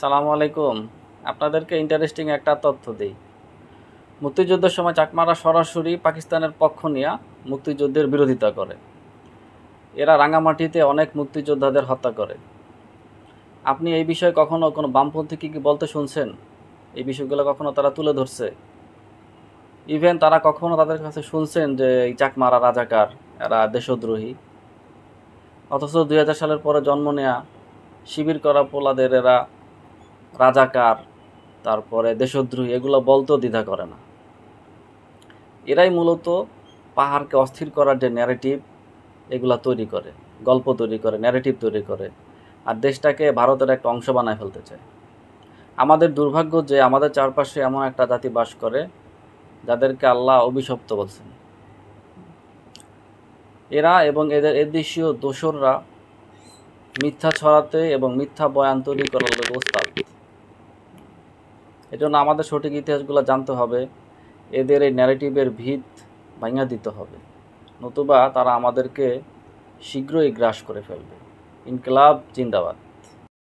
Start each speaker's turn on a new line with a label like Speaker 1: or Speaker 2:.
Speaker 1: সালামু আলাইকুম। আপনাদেরকে ইন্টারেস্টিং একটা তথ্য দিই। মুক্তিযুদ্ধের সময় চাকমারা সরাসরি পাকিস্তানের পক্ষ নিয়ে মুক্তিযুদ্ধের বিরোধিতা করে। এরা রাঙামাটিতে অনেক মুক্তিযোদ্ধাদের হত্যা করে। আপনি এই বিষয়ে কখনো কোনো বামপন্থী কি বলতে শুনছেন? এই বিষয়গুলো কখনো তারা তুলে ধরছে? ইভেন তারা কখনো তাদের কাছে শুনছেন যে এই চাকমারা রাজাকার, এরা দেশদ্রোহী? অথচ 2000 সালের পরে জন্ম নেয়া শিবির করা পোলাদের এরা রাজাকার, তারপরে দেশদ্রোহী এগুলো বলতেও দ্বিধা করে না। এরাই মূলত পাহাড়কে অস্থির করার যে ন্যারেটিভ এগুলা তৈরি করে, গল্প তৈরি করে, ন্যারেটিভ তৈরি করে, আর দেশটাকে ভারতের একটা অংশ বানায় ফেলতে চায়। আমাদের দুর্ভাগ্য যে আমাদের চারপাশে এমন একটা জাতি বাস করে যাদেরকে আল্লাহ অভিশপ্ত বলছেন। এরা এবং এদের এদেশীয় দোসররা মিথ্যা ছড়াতে এবং মিথ্যা বয়ান তৈরি করার লোক ওস্তাদ। এজন্য আমাদের সঠিক ইতিহাসগুলো জানতে হবে, এদের এই ন্যারেটিভের ভিত ভাঙা দিতে হবে, নতুবা তারা আমাদেরকে শীঘ্রই গ্রাস করে ফেলবে। ইনকিলাব জিন্দাবাদ।